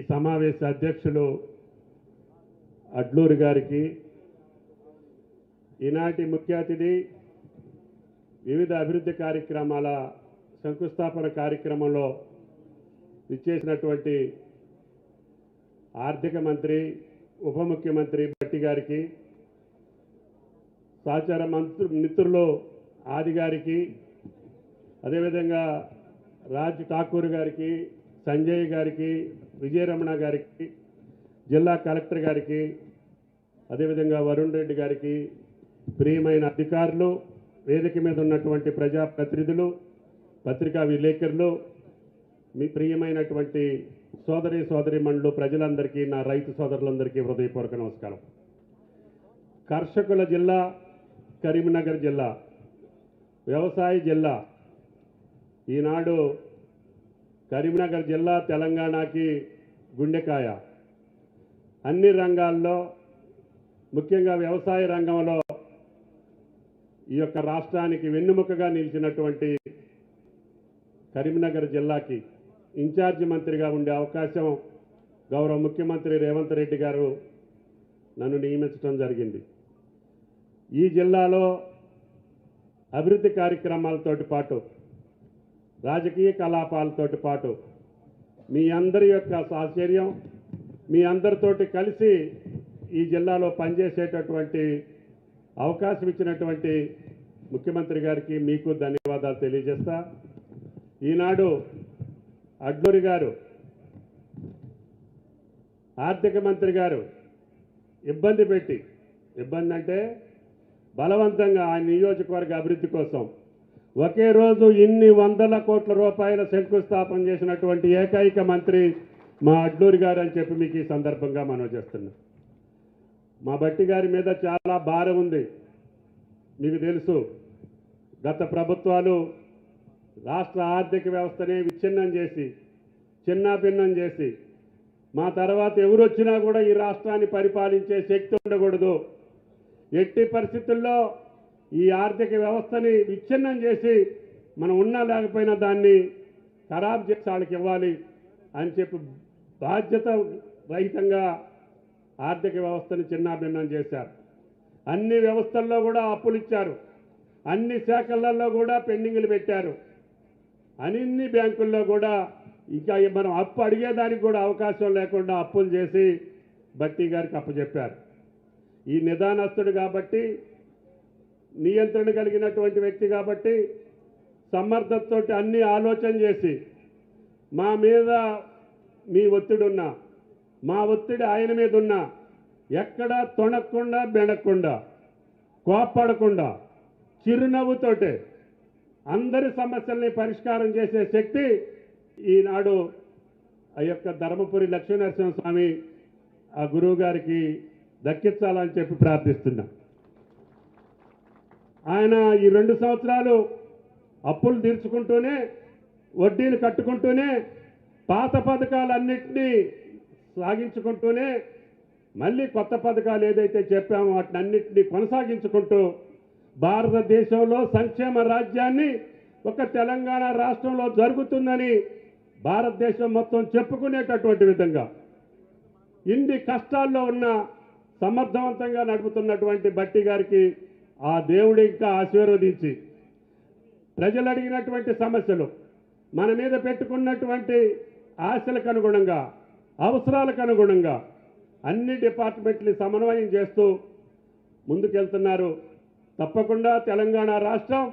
సమావేశ అధ్యక్షులు అడ్లూరి గారికి, ఈనాటి ముఖ్య అతిథి వివిధ అభివృద్ధి కార్యక్రమాల శంకుస్థాపన కార్యక్రమంలో ఇచ్చేసినటువంటి ఆర్థిక మంత్రి, ఉప ముఖ్యమంత్రి భట్టి గారికి, సహచార మిత్రులు ఆది గారికి, అదేవిధంగా రాజ్ ఠాకూర్ గారికి, సంజయ్ గారికి, విజయరమణ గారికి, జిల్లా కలెక్టర్ గారికి, అదేవిధంగా వరుణ్ రెడ్డి గారికి, ప్రియమైన అధికారులు, వేదిక మీద ఉన్నటువంటి ప్రజాప్రతినిధులు, పత్రికా విలేకరులు, మీ ప్రియమైనటువంటి సోదరీమణులు, ప్రజలందరికీ, నా రైతు సోదరులందరికీ హృదయపూర్వక నమస్కారం. కర్షకుల జిల్లా కరీంనగర్ జిల్లా, వ్యవసాయ జిల్లా. ఈనాడు కరీంనగర్ జిల్లా తెలంగాణకి గుండెకాయ. అన్ని రంగాల్లో, ముఖ్యంగా వ్యవసాయ రంగంలో ఈ యొక్క రాష్ట్రానికి వెన్నుముకగా నిలిచినటువంటి కరీంనగర్ జిల్లాకి ఇన్ఛార్జి మంత్రిగా ఉండే అవకాశం గౌరవ ముఖ్యమంత్రి రేవంత్ రెడ్డి గారు నన్ను నియమించడం జరిగింది. ఈ జిల్లాలో అభివృద్ధి కార్యక్రమాలతోటి పాటు, రాజకీయ కలాపాలతోటి పాటు మీ అందరి యొక్క సాహచర్యం, మీ అందరితోటి కలిసి ఈ జిల్లాలో పనిచేసేటటువంటి అవకాశం ఇచ్చినటువంటి ముఖ్యమంత్రి గారికి, మీకు ధన్యవాదాలు తెలియజేస్తా. ఈనాడు అడ్లూరి గారు, ఆర్థిక మంత్రి గారు ఇబ్బంది అంటే బలవంతంగా ఆ నియోజకవర్గ అభివృద్ధి కోసం ఒకే రోజు ఇన్ని వందల కోట్ల రూపాయల శంకుస్థాపన చేసినటువంటి ఏకైక మంత్రి మా అడ్లూరి గారు అని చెప్పి మీకు ఈ సందర్భంగా మనం చేస్తున్నాం. మా భట్టి గారి మీద చాలా భారం ఉంది. మీకు తెలుసు, గత ప్రభుత్వాలు రాష్ట్ర ఆర్థిక వ్యవస్థని విచ్ఛిన్నం చేసి, చిన్నాభిన్నం చేసి, మా తర్వాత ఎవరు వచ్చినా కూడా ఈ రాష్ట్రాన్ని పరిపాలించే శక్తి ఉండకూడదు, ఎట్టి పరిస్థితుల్లో ఈ ఆర్థిక వ్యవస్థని విచ్ఛిన్నం చేసి మనం ఉన్నా లేకపోయినా దాన్ని ఖరాబ్ చేసి వాళ్ళకి ఇవ్వాలి అని చెప్పి బాధ్యత రహితంగా ఆర్థిక వ్యవస్థని చిన్నాభిన్నం చేశారు. అన్ని వ్యవస్థల్లో కూడా అప్పులు ఇచ్చారు, అన్ని శాఖలలో కూడా పెండింగ్లు పెట్టారు, అన్ని బ్యాంకుల్లో కూడా ఇంకా మనం అప్పు అడిగేదానికి కూడా అవకాశం లేకుండా అప్పులు చేసి భట్టి గారికి అప్పచెప్పారు. ఈ నిదానస్తుడు కాబట్టి, నియంత్రణ కలిగినటువంటి వ్యక్తి కాబట్టి, సమర్థతతో అన్ని ఆలోచన చేసి, మా మీద మీ ఒత్తిడి ఉన్నా, మా ఒత్తిడి ఆయన మీద ఉన్నా, ఎక్కడా తొణక్కుండా, బెణక్కుండా, కోప్పడకుండా, చిరునవ్వుతోటే అందరి సమస్యల్ని పరిష్కారం చేసే శక్తి ఈనాడు ఆ యొక్క ధర్మపురి లక్ష్మీనరసింహస్వామి ఆ గురువు గారికి దక్కించాలని చెప్పి ప్రార్థిస్తున్నా. ఆయన ఈ 2 సంవత్సరాలు అప్పులు తీర్చుకుంటూనే, వడ్డీలు కట్టుకుంటూనే, పాత పథకాలన్నింటినీ సాగించుకుంటూనే, మళ్ళీ కొత్త పథకాలు ఏదైతే చెప్పామో వాటినన్నింటినీ కొనసాగించుకుంటూ భారతదేశంలో సంక్షేమ రాజ్యాన్ని ఒక తెలంగాణ రాష్ట్రంలో జరుగుతుందని భారతదేశం మొత్తం చెప్పుకునేటటువంటి విధంగా ఇన్ని కష్టాల్లో ఉన్న సమర్థవంతంగా నడుపుతున్నటువంటి భట్టి గారికి ఆ దేవుడు ఇంకా ఆశీర్వదించి, ప్రజలు అడిగినటువంటి సమస్యలు, మన మీద పెట్టుకున్నటువంటి ఆశలకు అనుగుణంగా, అవసరాలకు అనుగుణంగా అన్ని డిపార్ట్మెంట్ని సమన్వయం చేస్తూ ముందుకెళ్తున్నారు. తప్పకుండా తెలంగాణ రాష్ట్రం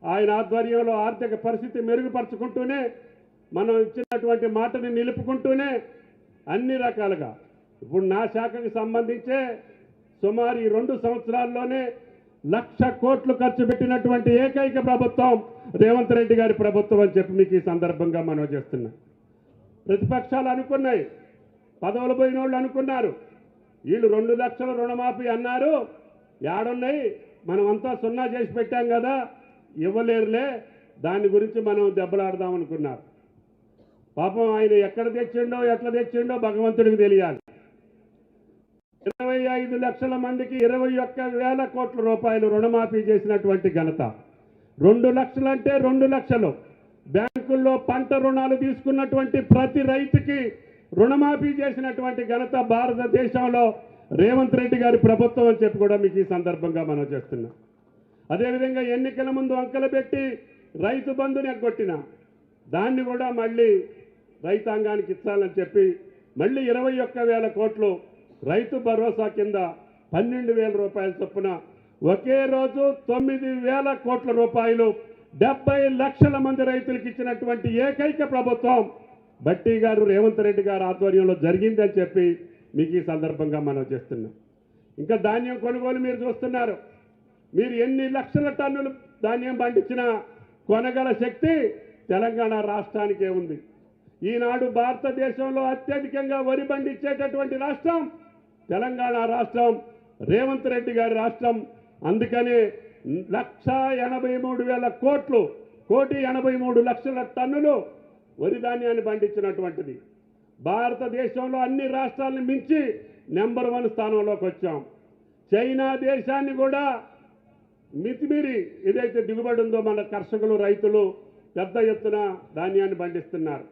ఆయన ఆధ్వర్యంలో ఆర్థిక పరిస్థితి మెరుగుపరుచుకుంటూనే, మనం ఇచ్చినటువంటి మాటని నిలుపుకుంటూనే అన్ని రకాలుగా, ఇప్పుడు నా శాఖకు సంబంధించే సుమారు ఈ 2 సంవత్సరాల్లోనే 1,00,000 కోట్లు ఖర్చు పెట్టినటువంటి ఏకైక ప్రభుత్వం రేవంత్ రెడ్డి గారి ప్రభుత్వం అని చెప్పి మీకు ఈ సందర్భంగా మనం చేస్తున్నాం. ప్రతిపక్షాలు అనుకున్నాయి, పదవులు పోయిన వాళ్ళు అనుకున్నారు, వీళ్ళు 2 లక్షల రుణమాఫీ అన్నారు, ఏడున్నాయి, మనమంతా సున్నా చేసి పెట్టాం కదా, ఇవ్వలేరులే, దాని గురించి మనం దెబ్బలాడదాం అనుకున్నారు. పాపం ఆయన ఎక్కడ తెచ్చిండో, ఎట్లా తెచ్చిండో భగవంతుడికి తెలియాలి. 25 లక్షల మందికి 21,000 కోట్ల రూపాయలు రుణమాఫీ చేసినటువంటి ఘనత. 2 లక్షలు అంటే 2 లక్షలు, బ్యాంకుల్లో పంట రుణాలు తీసుకున్నటువంటి ప్రతి రైతుకి రుణమాఫీ చేసినటువంటి ఘనత భారతదేశంలో రేవంత్ రెడ్డి గారి ప్రభుత్వం అని చెప్పి కూడా మీకు ఈ సందర్భంగా మనం చేస్తున్నాం. అదేవిధంగా ఎన్నికల ముందు అంకెలు పెట్టి రైతు బంధుని ఎగ్గొట్టిన దాన్ని కూడా మళ్ళీ రైతాంగానికి ఇచ్చాలని చెప్పి మళ్ళీ 21,000 కోట్లు రైతు భరోసా కింద 12,000 రూపాయల చొప్పున ఒకే రోజు 9,000 కోట్ల రూపాయలు 70 లక్షల మంది రైతులకు ఇచ్చినటువంటి ఏకైక ప్రభుత్వం బట్టి గారు రేవంత్ రెడ్డి గారి ఆధ్వర్యంలో జరిగిందని చెప్పి మీకు ఈ సందర్భంగా మనం చేస్తున్నాం. ఇంకా ధాన్యం కొనుగోలు మీరు చూస్తున్నారు. మీరు ఎన్ని లక్షల టన్నులు ధాన్యం పండించినా కొనగల శక్తి తెలంగాణ రాష్ట్రానికే ఉంది. ఈనాడు భారతదేశంలో అత్యధికంగా వరి పండించేటటువంటి రాష్ట్రం తెలంగాణ రాష్ట్రం, రేవంత్ రెడ్డి గారి రాష్ట్రం. అందుకని 1,83,000 కోట్లు, 1,83,00,000 టన్నులు వరి ధాన్యాన్ని పండించినటువంటిది. భారతదేశంలో అన్ని రాష్ట్రాలను మించి నెంబర్ 1 స్థానంలోకి వచ్చాం. చైనా దేశాన్ని కూడా మితిమీరి ఏదైతే దిగుబడి ఉందో మన కర్షకులు రైతులు పెద్ద ఎత్తున ధాన్యాన్ని పండిస్తున్నారు.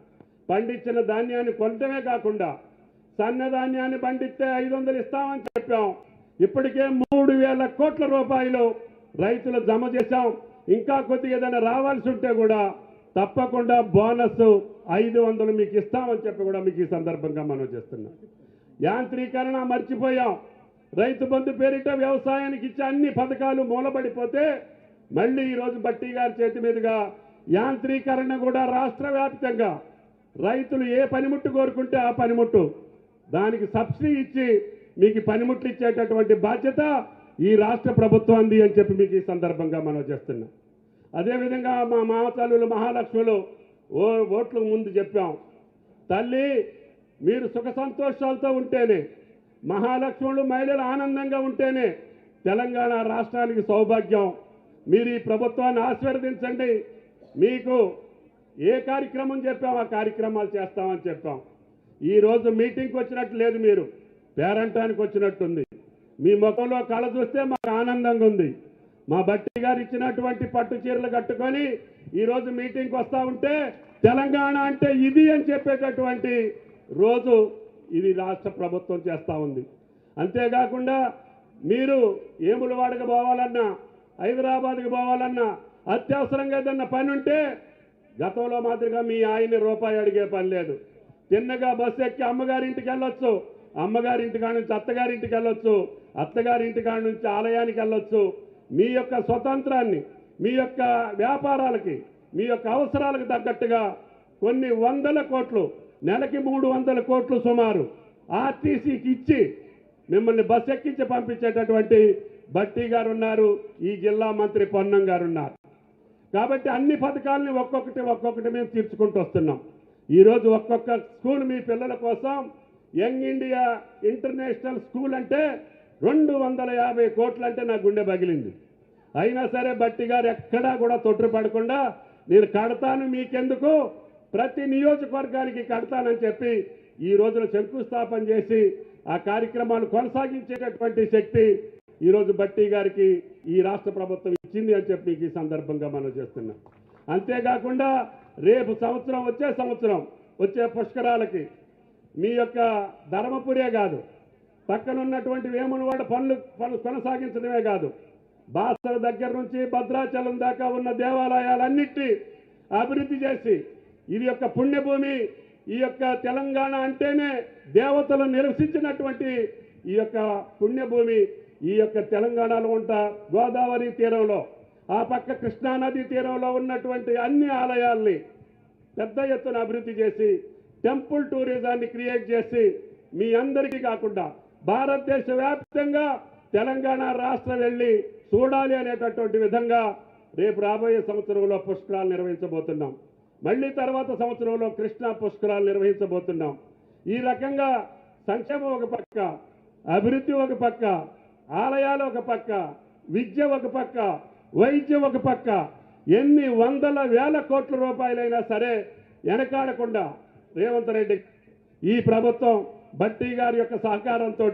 పండించిన ధాన్యాన్ని కొనటమే కాకుండా సన్న ధాన్యాన్ని పండిస్తే 500 ఇస్తామని చెప్పాం. ఇప్పటికే 3,000 కోట్ల రూపాయలు రైతులు జమ చేశాం. ఇంకా కొద్దిగా ఏదైనా రావాల్సి ఉంటే కూడా తప్పకుండా బోనస్ 500 మీకు ఇస్తామని చెప్పి కూడా మీకు ఈ సందర్భంగా మనం చేస్తున్నాం. యాంత్రీకరణ మర్చిపోయాం. రైతు బంధు పేరిట వ్యవసాయానికి ఇచ్చే అన్ని పథకాలు మూలబడిపోతే మళ్ళీ ఈరోజు బట్టి గారి చేతి మీదుగా యాంత్రీకరణ కూడా రాష్ట్ర వ్యాప్తంగా రైతులు ఏ పనిముట్టు కోరుకుంటే ఆ పనిముట్టు దానికి సబ్సిడీ ఇచ్చి మీకు పనిముట్లు ఇచ్చేటటువంటి బాధ్యత ఈ రాష్ట్ర ప్రభుత్వాన్ని అని చెప్పి మీకు ఈ సందర్భంగా మనం చేస్తున్నాం. అదేవిధంగా మా మాతల్లులు మహాలక్ష్ములు ఓట్ల ముందు చెప్పాం, తల్లి మీరు సుఖ సంతోషాలతో ఉంటేనే, మహాలక్ష్ములు మహిళలు ఆనందంగా ఉంటేనే తెలంగాణ రాష్ట్రానికి సౌభాగ్యం. మీరు ఈ ప్రభుత్వాన్ని ఆశీర్వదించండి. మీకు ఏ కార్యక్రమం చెప్పాం ఆ కార్యక్రమాలు చేస్తామని చెప్పాం. ఈరోజు మీటింగ్కి వచ్చినట్టు లేదు, మీరు పేరంటానికి వచ్చినట్టుంది. మీ ముఖంలో కళ చూస్తే మాకు ఆనందంగా ఉంది. మా బట్టి గారు ఇచ్చినటువంటి పట్టు చీరలు కట్టుకొని ఈరోజు మీటింగ్కి వస్తూ ఉంటే తెలంగాణ అంటే ఇది అని చెప్పేటటువంటి రోజు ఇది రాష్ట్ర ప్రభుత్వం చేస్తూ ఉంది. అంతేకాకుండా మీరు ఏములవాడకు పోవాలన్నా, హైదరాబాద్కి పోవాలన్నా, అత్యవసరంగా ఏదన్నా పని ఉంటే గతంలో మాదిరిగా మీ ఆయన్ని రూపాయి అడిగే పని లేదు. తిన్నగా బస్సు ఎక్కి అమ్మగారింటికి వెళ్ళొచ్చు, అమ్మగారింటి కాడ నుంచి అత్తగారింటికి వెళ్ళొచ్చు, అత్తగారింటి కాడ నుంచి ఆలయానికి వెళ్ళొచ్చు. మీ యొక్క స్వతంత్రాన్ని, మీ యొక్క వ్యాపారాలకి, మీ యొక్క అవసరాలకు తగ్గట్టుగా కొన్ని 100 కోట్లు, నెలకి 300 కోట్లు సుమారు ఆర్టీసీకి ఇచ్చి మిమ్మల్ని బస్ ఎక్కించి పంపించేటటువంటి బట్టి గారు ఉన్నారు. ఈ జిల్లా మంత్రి పొన్నం గారు ఉన్నారు. కాబట్టి అన్ని పథకాలని ఒక్కొక్కటి మేము తీర్చుకుంటూ వస్తున్నాం. ఈరోజు ఒక్కొక్క స్కూల్ మీ పిల్లల కోసం యంగ్ ఇండియా ఇంటర్నేషనల్ స్కూల్ అంటే 250 కోట్లు అంటే నా గుండె పగిలింది. అయినా సరే బట్టి గారు ఎక్కడా కూడా తొట్టుపడకుండా నేను కడతాను, మీకెందుకు, ప్రతి నియోజకవర్గానికి కడతానని చెప్పి ఈ రోజున శంకుస్థాపన చేసి ఆ కార్యక్రమాలు కొనసాగించేటటువంటి శక్తి ఈరోజు బట్టి గారికి ఈ రాష్ట్ర ప్రభుత్వం ఇచ్చింది అని చెప్పి ఈ సందర్భంగా మనం చేస్తున్నాం. అంతేకాకుండా రేపు సంవత్సరం వచ్చే పుష్కరాలకి మీ యొక్క ధర్మపురే కాదు, పక్కన ఉన్నటువంటి వేములవాడ పనులు కొనసాగించడమే కాదు, బాసర దగ్గర నుంచి భద్రాచలం దాకా ఉన్న దేవాలయాలన్నిటి అభివృద్ధి చేసి ఇది యొక్క పుణ్యభూమి, ఈ యొక్క తెలంగాణ అంటేనే దేవతలు నివసించినటువంటి ఈ యొక్క పుణ్యభూమి, ఈ యొక్క తెలంగాణలో ఉంటా గోదావరి తీరంలో ఆ పక్క కృష్ణానది తీరంలో ఉన్నటువంటి అన్ని ఆలయాల్ని పెద్ద ఎత్తున అభివృద్ధి చేసి టెంపుల్ టూరిజాన్ని క్రియేట్ చేసి మీ అందరికీ కాకుండా భారతదేశ వ్యాప్తంగా తెలంగాణ రాష్ట్రం వెళ్ళి చూడాలి అనేటటువంటి విధంగా రేపు రాబోయే సంవత్సరంలో పుష్కరాలు నిర్వహించబోతున్నాం. మళ్ళీ తర్వాత సంవత్సరంలో కృష్ణా పుష్కరాలు నిర్వహించబోతున్నాం. ఈ రకంగా సంక్షేమం ఒక పక్క, అభివృద్ధి ఒక పక్క, ఆలయాలు ఒక పక్క, విద్య ఒక పక్క, వైద్యం ఒక పక్క, ఎన్ని 100,000 కోట్ల రూపాయలైనా సరే వెనకాడకుండా రేవంత్ రెడ్డి ఈ ప్రభుత్వం బట్టి గారి యొక్క సహకారంతో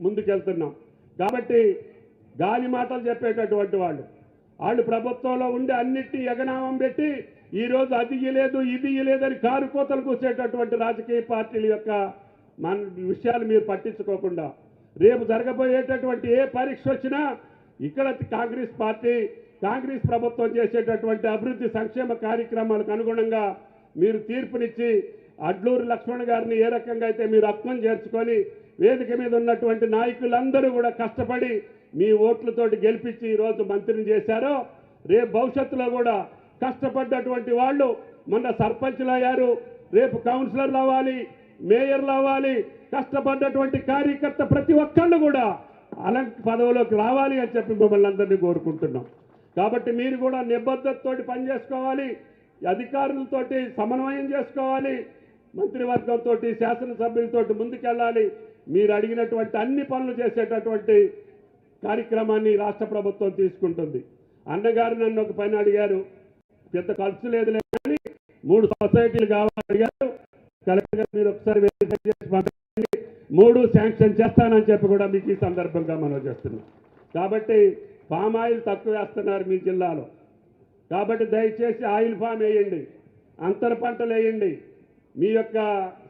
ముందుకెళ్తున్నాం. కాబట్టి గాలి మాటలు చెప్పేటటువంటి వాళ్ళు ప్రభుత్వంలో ఉండి అన్నిటినీ ఎగనామం పెట్టి ఈరోజు అది ఇయ్యలేదు ఇది ఇయ్యలేదని కారు కోతలు కూసేటటువంటి రాజకీయ పార్టీల యొక్క మన విషయాలు మీరు పట్టించుకోకుండా రేపు జరగబోయేటటువంటి ఏ పరీక్ష వచ్చినా ఇక్కడ కాంగ్రెస్ ప్రభుత్వం చేసేటటువంటి అభివృద్ధి సంక్షేమ కార్యక్రమాలకు అనుగుణంగా మీరు తీర్పునిచ్చి అడ్లూరు లక్ష్మణ్ గారిని ఏ రకంగా అయితే మీరు అర్థం చేర్చుకొని వేదిక మీద ఉన్నటువంటి నాయకులందరూ కూడా కష్టపడి మీ ఓట్లతోటి గెలిపించి ఈరోజు మంత్రిని చేశారో రేపు భవిష్యత్తులో కూడా కష్టపడ్డటువంటి వాళ్ళు మొన్న సర్పంచ్లు అయ్యారు, రేపు కౌన్సిలర్లు అవ్వాలి, మేయర్లు అవ్వాలి, కష్టపడ్డటువంటి కార్యకర్త ప్రతి ఒక్కళ్ళు కూడా పదవిలోకి రావాలి అని చెప్పి మిమ్మల్ని అందరినీ కోరుకుంటున్నాం. కాబట్టి మీరు కూడా నిబద్ధతతోటి పనిచేసుకోవాలి, అధికారులతోటి సమన్వయం చేసుకోవాలి, మంత్రివర్గంతో శాసనసభ్యులతోటి ముందుకెళ్ళాలి. మీరు అడిగినటువంటి అన్ని పనులు చేసేటటువంటి కార్యక్రమాన్ని రాష్ట్ర ప్రభుత్వం తీసుకుంటుంది. అన్నగారు నన్ను ఒక పని అడిగారు, పెద్ద ఖర్చు లేదు కానీ 3 సొసైటీలు కావాలని అడిగారు. కలెక్టర్ గారు మీరు ఒకసారి వెరిఫై చేసి పంపించండి, 3 శాంక్షన్ చేస్తానని చెప్పి కూడా మీకు ఈ సందర్భంగా మనం చేస్తున్నాం. కాబట్టి పామ్ ఆయిల్ తక్కువ వేస్తున్నారు మీ జిల్లాలో, కాబట్టి దయచేసి ఆయిల్ ఫామ్ వేయండి, అంతర పంటలు వేయండి. మీ యొక్క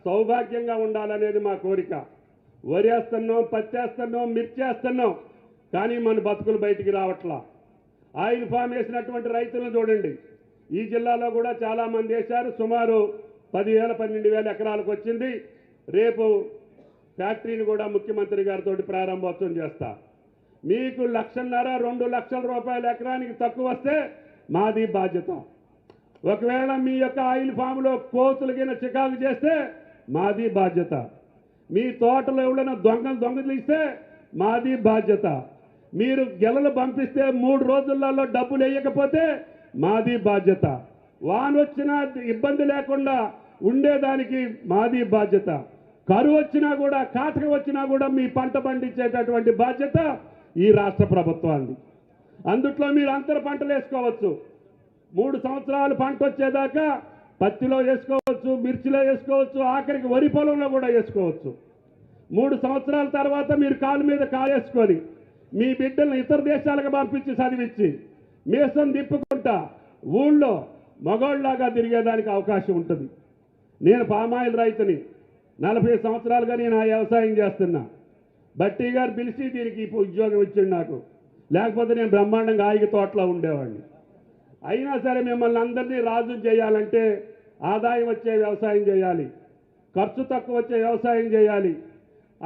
సౌభాగ్యంగా ఉండాలనేది మా కోరిక. వరి వేస్తున్నాం, పత్తి వేస్తున్నాం, మిర్చి వేస్తున్నాం, కానీ మన బతుకులు బయటికి రావట్లా. ఆయిల్ ఫామ్ వేసినటువంటి రైతులను చూడండి, ఈ జిల్లాలో కూడా చాలామంది వేశారు. సుమారు 10,000-12,000 ఎకరాలకు వచ్చింది. రేపు ఫ్యాక్టరీని కూడా ముఖ్యమంత్రి గారితో ప్రారంభోత్సవం చేస్తా. మీకు 1,50,000-2 లక్షల రూపాయల ఎకరానికి తక్కువ వస్తే మాది బాధ్యత. ఒకవేళ మీ యొక్క ఆయిల్ ఫామ్లో కోతులు కింద చికాకు చేస్తే మాది బాధ్యత. మీ తోటలో ఎవరైనా దొంగలు ఇస్తే మాది బాధ్యత. మీరు గెలలు పంపిస్తే 3 రోజులలో డబ్బులు వేయకపోతే మాది బాధ్యత. వాన వచ్చినా ఇబ్బంది లేకుండా ఉండేదానికి మాది బాధ్యత. కరువు వచ్చినా కూడా, కాటక వచ్చినా కూడా మీ పంట పండించేటటువంటి బాధ్యత ఈ రాష్ట్ర ప్రభుత్వాన్ని. అందుట్లో మీరు అంతర పంటలు వేసుకోవచ్చు. 3 సంవత్సరాలు పంట వచ్చేదాకా పత్తిలో వేసుకోవచ్చు, మిర్చిలో వేసుకోవచ్చు, ఆఖరికి వరి పొలంలో కూడా వేసుకోవచ్చు. 3 సంవత్సరాల తర్వాత మీరు కాలు మీద కాలేసుకొని మీ బిడ్డలను ఇతర దేశాలకు పంపించి చదివించి మీసం తిప్పుకుంటా ఊళ్ళో మగోళ్ళలాగా తిరిగేదానికి అవకాశం ఉంటుంది. నేను పామాయిల్ రైతుని, 40 సంవత్సరాలుగా నేను ఆ వ్యవసాయం చేస్తున్నా. బట్టి గారు పిలిచి దీనికి ఉద్యోగం ఇచ్చిండు నాకు, లేకపోతే నేను బ్రహ్మాండంగా ఆయికి తోటలో ఉండేవాడిని. అయినా సరే మిమ్మల్ని అందరినీ రాజు చేయాలంటే ఆదాయం వచ్చే వ్యవసాయం చేయాలి, ఖర్చు తక్కువ వచ్చే వ్యవసాయం చేయాలి.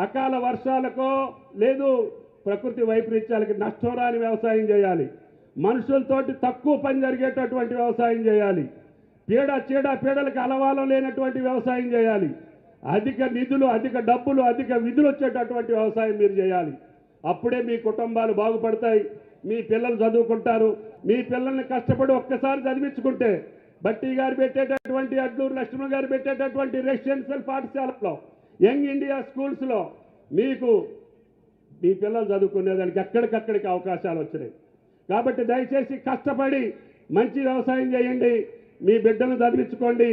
అకాల వర్షాలకో లేదు ప్రకృతి వైపరీత్యాలకి నష్టం రాని వ్యవసాయం చేయాలి. మనుషులతోటి తక్కువ పని జరిగేటటువంటి వ్యవసాయం చేయాలి. పీడలకు అలవాలం లేనటువంటి వ్యవసాయం చేయాలి. అధిక నిధులు, అధిక డబ్బులు, అధిక విధులు వచ్చేటటువంటి వ్యవసాయం మీరు చేయాలి. అప్పుడే మీ కుటుంబాలు బాగుపడతాయి, మీ పిల్లలు చదువుకుంటారు. మీ పిల్లల్ని కష్టపడి ఒక్కసారి చదివించుకుంటే బట్టి గారు పెట్టేటటువంటి, అడ్లూరు లక్ష్మణ్ గారు పెట్టేటటువంటి రెసిడెన్షియల్ పాఠశాలలో, యంగ్ ఇండియా స్కూల్స్లో మీకు మీ పిల్లలు చదువుకునేదానికి ఎక్కడికక్కడికి అవకాశాలు వచ్చినాయి. కాబట్టి దయచేసి కష్టపడి మంచి వ్యవసాయం చేయండి, మీ బిడ్డను చదివించుకోండి.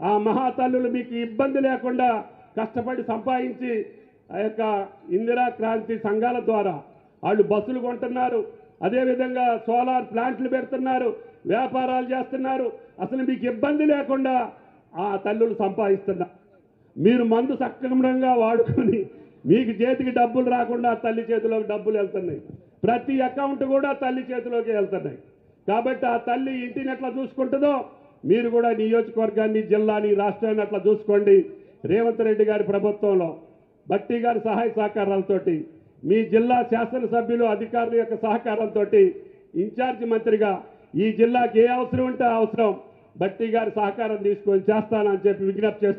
ఆ మహాతల్లులు మీకు ఇబ్బంది లేకుండా కష్టపడి సంపాదించి ఆ యొక్క ఇందిరా క్రాంతి సంఘాల ద్వారా వాళ్ళు బస్సులు కొంటున్నారు, అదేవిధంగా సోలార్ ప్లాంట్లు పెడుతున్నారు, వ్యాపారాలు చేస్తున్నారు. అసలు మీకు ఇబ్బంది లేకుండా ఆ తల్లులు సంపాదిస్తున్నారు. మీరు మందు సక్రమంగా వాడుకొని మీకు చేతికి డబ్బులు రాకుండా తల్లి చేతిలోకి డబ్బులు వెళ్తున్నాయి. ప్రతి అకౌంట్ కూడా తల్లి చేతిలోకి వెళ్తున్నాయి. కాబట్టి ఆ తల్లి ఇంటిని ఎట్లా చూసుకుంటుందో మీరు కూడా నియోజకవర్గాన్ని, జిల్లాని, రాష్ట్రాన్ని అట్లా చూసుకోండి. రేవంత్ రెడ్డి గారి ప్రభుత్వంలో బట్టి గారి సహాయ సహకారాలతోటి, మీ జిల్లా శాసనసభ్యులు అధికారుల యొక్క సహకారంతో ఇన్ఛార్జి మంత్రిగా ఈ జిల్లాకి ఏ అవసరం ఉంటే అవసరం బట్టి గారి సహకారం తీసుకొని చేస్తానని చెప్పి విజ్ఞప్తి చేస్తాను.